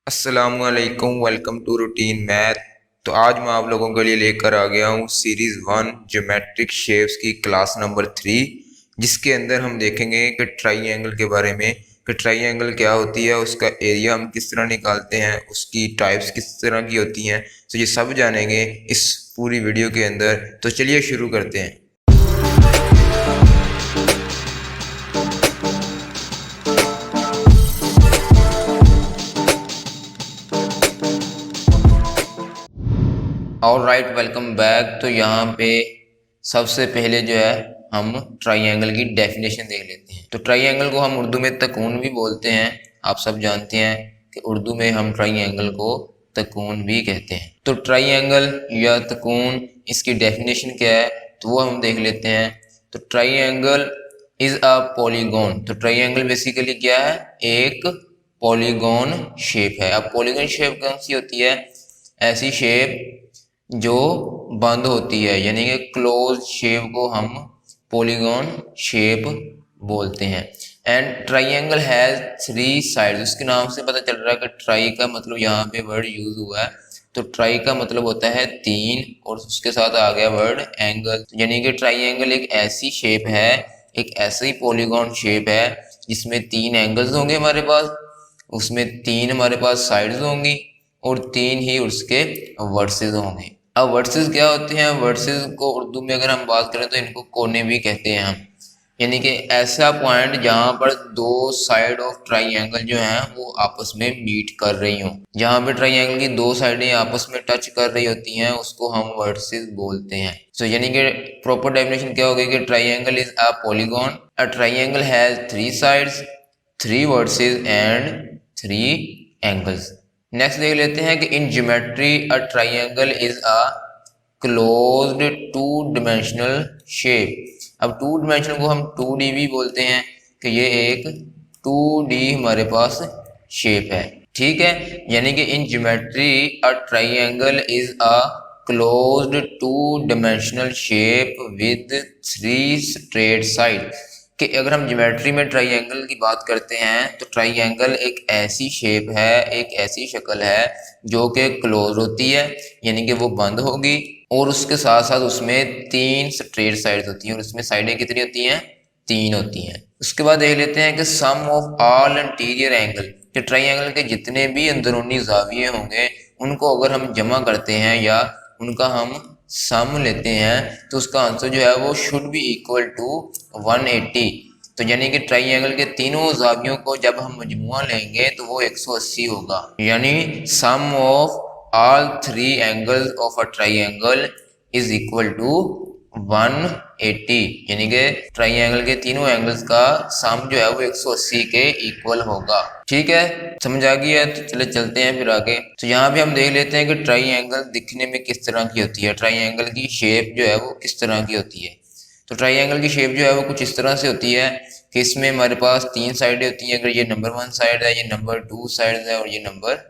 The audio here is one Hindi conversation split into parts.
अस्सलामुअलैकुम, वेलकम टू रूटीन मैथ। तो आज मैं आप लोगों के लिए लेकर आ गया हूँ सीरीज़ 1 ज्योमेट्रिक शेप्स की क्लास नंबर 3, जिसके अंदर हम देखेंगे कि ट्राइंगल के बारे में कि ट्राइंगल क्या होती है, उसका एरिया हम किस तरह निकालते हैं, उसकी टाइप्स किस तरह की होती हैं। तो ये सब जानेंगे इस पूरी वीडियो के अंदर। तो चलिए शुरू करते हैं। Alright, welcome back. तो यहाँ पे सबसे पहले जो है हम ट्राइंगल की डेफिनेशन देख लेते हैं। तो ट्राइंगल को हम उर्दू में तकून भी बोलते हैं। आप सब जानते हैं कि उर्दू में हम ट्राइंगल को तकून भी कहते हैं। तो ट्राइंगल या तकून, इसकी डेफिनेशन क्या है तो वो हम देख लेते हैं। तो ट्राइंगल इज अ पॉलीगॉन। तो ट्राइंगल बेसिकली क्या है, एक पॉलीगॉन शेप है। अब पॉलीगॉन शेप कौन सी होती है? ऐसी शेप जो बंद होती है, यानी कि क्लोज शेप को हम पॉलीगॉन शेप बोलते हैं। And triangle has 3 sides. उसके नाम से पता चल रहा है कि ट्राई का मतलब यहाँ पे वर्ड यूज हुआ है। तो ट्राई का मतलब होता है 3 और उसके साथ आ गया वर्ड एंगल। यानी कि ट्राइंगल एक ऐसी शेप है, एक ऐसी पॉलीगॉन शेप है जिसमें 3 एंगल्स होंगे हमारे पास, उसमें 3 हमारे पास साइड्स होंगी और 3 ही उसके वर्सेस होंगे। अब वर्सेस क्या होते हैं? वर्सेस को उर्दू में अगर हम बात करें तो इनको कोने भी कहते हैं हम, यानी कि ऐसा पॉइंट जहां पर दो साइड ऑफ ट्राइंगल जो हैं वो आपस में मीट कर रही हों। जहां पे ट्राइंगल की दो साइडें आपस में टच कर रही होती हैं उसको हम वर्सेस बोलते हैं। सो यानी कि प्रॉपर डेफिनेशन क्या होगी कि triangle is a polygon. A triangle has 3 sides, 3 versus and 3 angles. Next देख लेते हैं कि in geometry a triangle is a closed 2 dimensional shape. अब 2 डिमेंशनल को हम 2D भी बोलते हैं कि ये एक 2D हमारे पास शेप है। ठीक है, यानी कि in geometry a triangle is a closed 2 dimensional shape with 3 straight side. कि अगर हम ज्योमेट्री में ट्राइंगल की बात करते हैं तो ट्राइंगल एक ऐसी शेप है, एक ऐसी शक्ल है जो कि क्लोज होती है, यानी कि वो बंद होगी और उसके साथ साथ उसमें 3 स्ट्रेट साइड्स होती हैं और उसमें साइडें कितनी होती हैं? 3 होती हैं। उसके बाद देख लेते हैं कि सम ऑफ ऑल इंटीरियर एंगल। कि ट्राइंगल के जितने भी अंदरूनी जाविये होंगे उनको अगर हम जमा करते हैं या उनका हम सम लेते हैं तो उसका आंसर जो है वो शुड बी इक्वल टू 180। तो यानी कि ट्राइंगल के तीनों जावियों को जब हम मजमुआ लेंगे तो वो 180 होगा। यानी sum of all 3 angles of a triangle is equal to 180, यानी कि ट्राइंगल के तीनों एंगल्स का सम जो है वो 180 के इक्वल होगा। ठीक है, समझ आ गई है? तो चले चलते हैं फिर आगे। तो यहाँ पे हम देख लेते हैं कि ट्राइंगल दिखने में किस तरह की होती है, ट्राइंगल की शेप जो है वो किस तरह की होती है। तो ट्राइंगल की शेप जो है वो कुछ इस तरह से होती है कि इसमें हमारे पास 3 साइडें होती हैं। अगर ये नंबर 1 साइड है, ये नंबर 2 साइड है और ये नंबर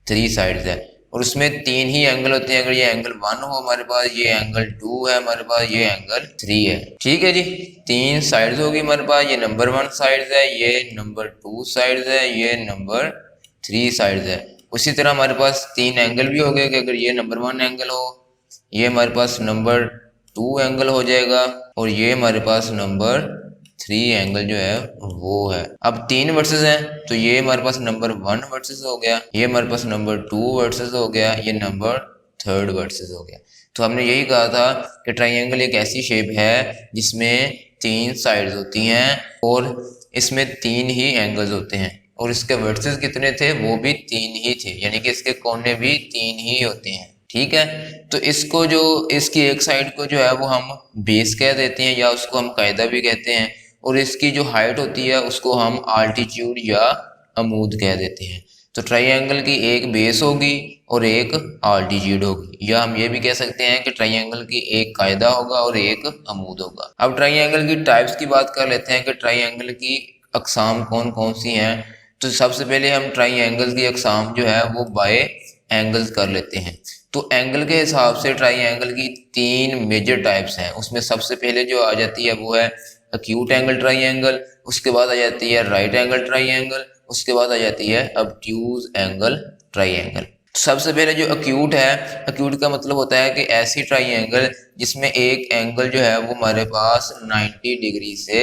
3 साइड है और उसमें 3 ही एंगल होते हैं। अगर ये एंगल 1 हो हमारे पास, ये एंगल 2 है हमारे पास, ये एंगल 3 है। ठीक है जी, 3 साइड्स होगी हमारे पास। ये नंबर 1 साइड है, ये नंबर 2 साइड है, ये नंबर 3 साइड है। उसी तरह हमारे पास 3 एंगल भी हो गए कि अगर ये नंबर 1 एंगल हो, ये हमारे पास नंबर 2 एंगल हो जाएगा और ये हमारे पास नंबर 3 एंगल जो है वो है। अब 3 वर्सेस हैं तो ये हमारे पास नंबर 1 वर्सेस हो गया, ये हमारे पास नंबर 2 वर्सेस हो गया, ये नंबर 3 वर्सेस हो गया। तो हमने यही कहा था कि ट्राइंगल एक ऐसी शेप है जिसमें 3 साइड्स होती हैं और इसमें 3 ही एंगल्स होते हैं और इसके वर्सेस कितने थे? वो भी 3 ही थे, यानी कि इसके कोने भी 3 ही होते हैं। ठीक है, तो इसको जो इसकी एक साइड को जो है वो हम बेस कह देते हैं या उसको हम कायदा भी कहते हैं और इसकी जो हाइट होती है उसको हम आल्टीट्यूड या अमूद कह देते हैं। तो ट्राइंगल की एक बेस होगी और एक आल्टीट्यूड होगी, या हम ये भी कह सकते हैं कि ट्राइंगल की एक कायदा होगा और एक अमूद होगा। अब ट्राइंगल की टाइप्स की बात कर लेते हैं कि ट्राइंगल की अकसाम कौन कौन सी हैं। तो सबसे पहले हम ट्राइंगल की अकसाम जो है वो बाय एंगल्स कर लेते हैं। तो एंगल के हिसाब से ट्राइंगल की 3 मेजर टाइप्स हैं। उसमें सबसे पहले जो आ जाती है वो है अक्यूट एंगल ट्राइंगल, उसके बाद आ जाती है राइट एंगल ट्राइंगल उसके बाद आ जाती है ऑब्ट्यूज एंगल ट्राइंगल। सबसे पहले जो एक्यूट है, एक्यूट का मतलब होता है कि ऐसी ट्राइंगल जिसमें एक एंगल जो है वो हमारे पास 90 डिग्री से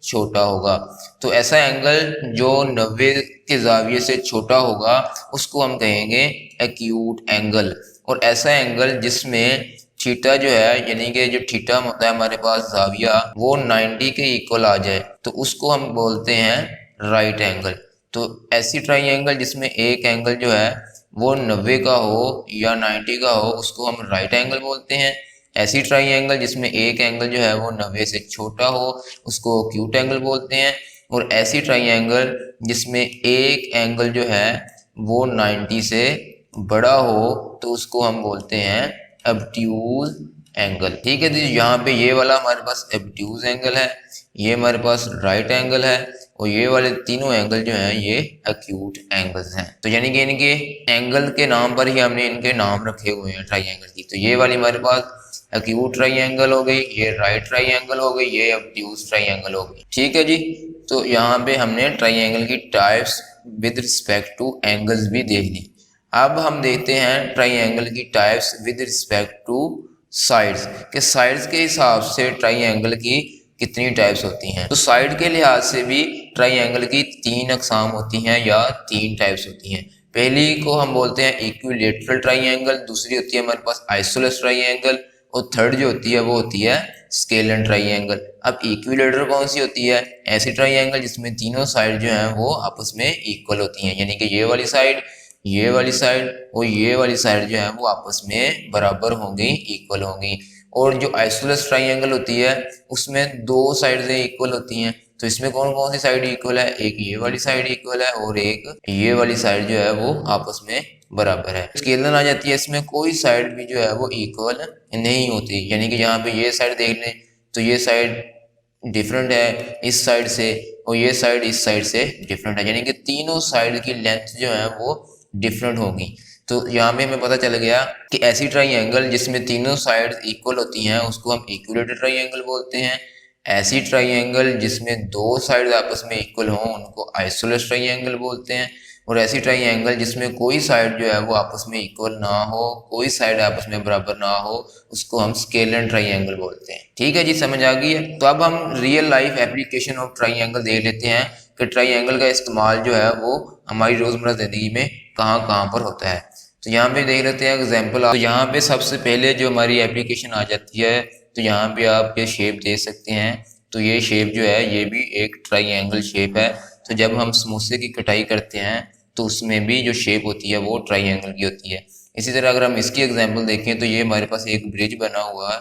छोटा होगा। तो ऐसा एंगल जो 90 के जाविये से छोटा होगा उसको हम कहेंगे एक्यूट एंगल। और ऐसा एंगल जिसमें थीटा जो है, यानी कि जो थीटा होता है हमारे पास जाविया, वो 90 के इक्वल आ जाए तो उसको हम बोलते हैं राइट एंगल। तो ऐसी ट्राइंगल जिसमें एक एंगल जो है वो 90 का हो या 90 का हो उसको हम राइट एंगल बोलते हैं। ऐसी ट्राइंगल जिसमें एक एंगल जो है वो 90 से छोटा हो उसको एक्यूट एंगल बोलते हैं। और ऐसी ट्राइंगल जिसमें एक एंगल जो है वो 90 से बड़ा हो तो उसको हम बोलते हैं ऑब्ट्यूज एंगल। ठीक है जी, यहाँ पे ये वाला हमारे पास ऑब्ट्यूज एंगल है, ये हमारे पास राइट एंगल है, और ये वाले तीनों एंगल जो हैं ये एक्यूट एंगल्स हैं। तो यानी कि इनके एंगल के नाम पर ही हमने इनके नाम रखे हुए हैं ट्राइंगल की। तो ये वाली हमारे पास एक्यूट ट्राइंगल हो गई, ये राइट ट्राइंगल हो गई, ये ऑब्ट्यूज ट्राइंगल हो गई। ठीक है जी, तो यहाँ पे हमने ट्राइंगल की types with respect two angles भी देख ली। अब हम देखते हैं ट्राइंगल की types with respect two sides, के साइड्स के हिसाब से ट्राइंगल की कितनी टाइप्स होती हैं। तो साइड के लिहाज से भी ट्राइंगल की 3 अकसाम होती हैं या 3 टाइप्स होती हैं। पहली को हम बोलते हैं इक्विलेटरल ट्राइंगल, दूसरी होती है हमारे पास आइसोलेस ट्राइंगल, और थर्ड जो होती है वो होती है स्केलर ट्राइंगल। अब इक्विलेटरल कौन सी होती है? ऐसी ट्राइंगल जिसमें तीनों साइड जो हैं वो आपस में इक्वल होती हैं, यानी कि ये वाली साइड, ये वाली साइड और ये वाली साइड जो है वो आपस में बराबर होंगी, इक्वल होंगी। और जो आइसोलेस ट्राइंगल होती है उसमें 2 साइडें इक्वल होती हैं। तो इसमें कौन कौन सी साइड इक्वल है? एक ये वाली साइड इक्वल है और एक ये वाली साइड जो है वो आपस में बराबर है। स्केलर आ जाती है, इसमें कोई साइड भी जो है वो इक्वल नहीं होती, यानी कि यहाँ पे ये साइड देख लें तो ये साइड डिफरेंट है इस साइड से और ये साइड इस साइड से डिफरेंट है, यानी कि तीनों साइड की लेंथ जो है वो डिफरेंट होगी। तो यहाँ पे हमें पता चल गया कि ऐसी ट्राइंगल जिसमें तीनों साइड इक्वल होती हैं उसको हम इक्विलेटरल ट्राइंगल बोलते हैं। ऐसी ट्राइंगल जिसमें 2 साइड आपस में इक्वल हों उनको आइसोलेस ट्राइंगल बोलते हैं। और ऐसी ट्राइंगल जिसमें कोई साइड जो है वो आपस में इक्वल ना हो, कोई साइड आपस में बराबर ना हो, उसको हम स्केलर ट्राइंगल बोलते हैं। ठीक है जी, समझ आ गई है। तो अब हम real life application of triangle देख लेते हैं कि ट्राइंगल का इस्तेमाल जो है वो हमारी रोजमर्रा जिंदगी में कहाँ कहाँ पर होता है। तो यहाँ पे देख लेते हैं एग्जाम्पल। तो यहाँ पे सबसे पहले जो हमारी एप्लीकेशन आ जाती है, तो यहाँ पे आप ये शेप देख सकते हैं। तो ये शेप जो है ये भी एक ट्राइंगल शेप है। तो जब हम समोसे की कटाई करते हैं तो उसमें भी जो शेप होती है वो ट्राइंगल की होती है। इसी तरह अगर हम इसकी एग्जाम्पल देखें तो ये हमारे पास एक ब्रिज बना हुआ है।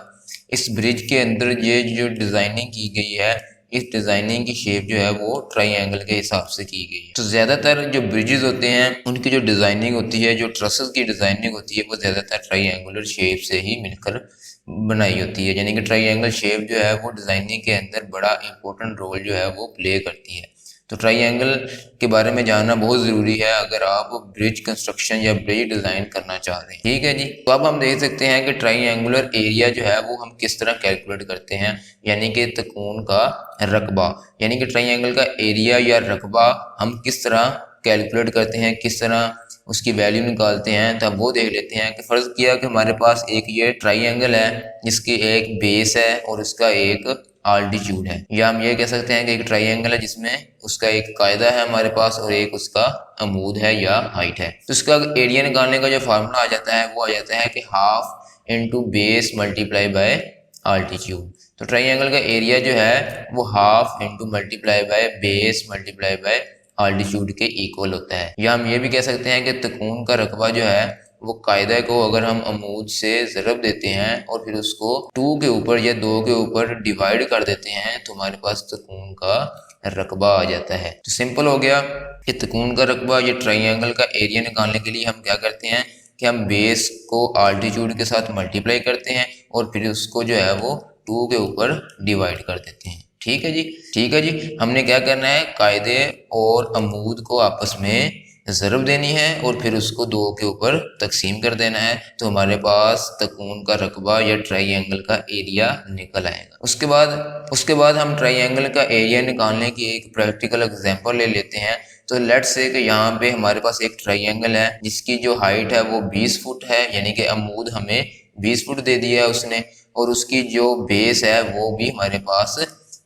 इस ब्रिज के अंदर ये जो डिज़ाइनिंग की गई है, इस डिज़ाइनिंग की शेप जो है वो ट्राइंगल के हिसाब से की गई है। तो ज़्यादातर जो ब्रिजेस होते हैं उनकी जो डिज़ाइनिंग होती है, जो ट्रसेस की डिज़ाइनिंग होती है, वो ज़्यादातर ट्राइंगुलर शेप से ही मिलकर बनाई होती है, यानी कि ट्राइंगल शेप जो है वो डिज़ाइनिंग के अंदर बड़ा इंपॉर्टेंट रोल जो है वो प्ले करती है। तो ट्राइंगल के बारे में जानना बहुत ज़रूरी है अगर आप ब्रिज कंस्ट्रक्शन या ब्रिज डिज़ाइन करना चाह रहे हैं। ठीक है जी, तो अब हम देख सकते हैं कि ट्राइंगुलर एरिया जो है वो हम किस तरह कैलकुलेट करते हैं, यानी कि तकून का रकबा, यानी कि ट्राइंगल का एरिया या रकबा हम किस तरह कैलकुलेट करते हैं, किस तरह उसकी वैल्यू निकालते हैं। तो अब वो देख लेते हैं कि फ़र्ज़ किया कि हमारे पास एक ये ट्राइंगल है जिसकी एक बेस है और उसका एक आल्टीट्यूड है, या हम ये कह सकते हैं कि एक ट्राइंगल है जिसमें उसका एक कायदा है हमारे पास और एक उसका अमूद है या हाइट है। तो इसका एरिया निकालने का जो फार्मूला आ जाता है वो आ जाता है कि half into base multiply by altitude. तो ट्राइंगल का एरिया जो है वो half into multiply by base multiply by altitude के इक्वल होता है। या हम ये भी कह सकते हैं कि तकून का रकबा जो है वो कायदा को अगर हम अमूद से ज़रब देते हैं और फिर उसको 2 के ऊपर या 2 के ऊपर डिवाइड कर देते हैं तो हमारे पास तकून का रकबा आ जाता है। तो सिंपल हो गया कि तकून का रकबा, ये ट्राइंगल का एरिया निकालने के लिए हम क्या करते हैं कि हम बेस को आल्टीट्यूड के साथ मल्टीप्लाई करते हैं और फिर उसको जो है वो 2 के ऊपर डिवाइड कर देते हैं। ठीक है जी, ठीक है जी। हमने क्या करना है, कायदे और अमूद को आपस में ज़रब देनी है और फिर उसको 2 के ऊपर तकसीम कर देना है, तो हमारे पास तकून का रकबा या ट्राइंगल का एरिया निकल आएगा। उसके बाद हम ट्राइंगल का एरिया निकालने की एक प्रैक्टिकल एग्जांपल ले लेते हैं। तो लेट्स से कि यहाँ पे हमारे पास एक ट्राइंगल है जिसकी जो हाइट है वो 20 फुट है, यानी कि अमूद हमें 20 फुट दे दिया है उसने, और उसकी जो बेस है वो भी हमारे पास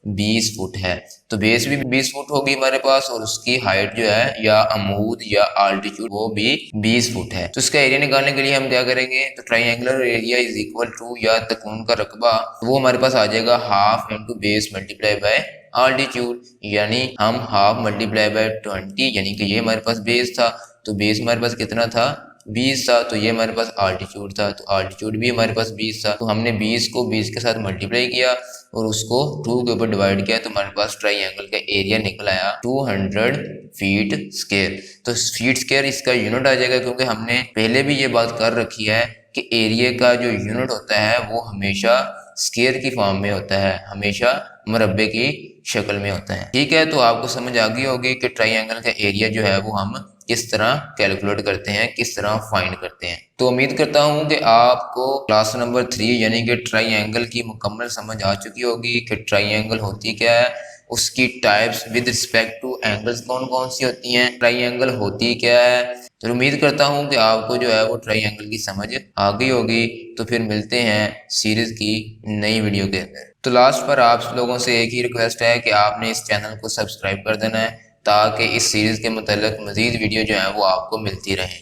20 फुट है। तो बेस भी 20 फुट होगी हमारे पास, और उसकी हाइट जो है या अमूद या आल्टीट्यूड वो भी 20 फुट है। तो इसका एरिया निकालने के लिए हम क्या करेंगे, तो triangular area is equal to, या तकून का रकबा वो हमारे पास आ जाएगा half into base multiply by altitude, यानी हम हाफ मल्टीप्लाई बाय 20, यानी कि ये हमारे पास बेस था, तो बेस हमारे पास कितना था 20 था, तो ये हमारे पास आल्टीट्यूड था, तो आल्टीट्यूड भी हमारे पास 20 था। तो हमने 20 को 20 के साथ मल्टीप्लाई किया और उसको 2 के ऊपर डिवाइड किया, तो हमारे पास ट्राइंगल का एरिया निकल आया 200 फीट स्क्वायर। तो फीट स्क्वायर इसका यूनिट आ जाएगा, क्योंकि हमने पहले भी ये बात कर रखी है कि एरिया का जो यूनिट होता है वो हमेशा स्क्वायर की फॉर्म में होता है, हमेशा मुरब्बे की शक्ल में होता है। ठीक है, तो आपको समझ आ गई होगी कि ट्राइंगल का एरिया जो है वो हम किस तरह कैलकुलेट करते हैं, किस तरह फाइंड करते हैं। तो उम्मीद करता हूं कि आपको क्लास नंबर 3 यानी कि ट्राइंगल की मुकम्मल समझ आ चुकी होगी कि ट्राइंगल होती क्या है, उसकी types with respect two angles कौन कौन सी होती हैं, ट्राइंगल होती क्या है। तो उम्मीद करता हूं कि आपको जो है वो ट्राइंगल की समझ आ गई होगी। तो फिर मिलते हैं सीरीज की नई वीडियो के अंदर। तो लास्ट पर आप लोगों से एक ही रिक्वेस्ट है कि आपने इस चैनल को सब्सक्राइब कर देना है, ताकि इस सीरीज के मतलब मजीद वीडियो जो है वो आपको मिलती रहे।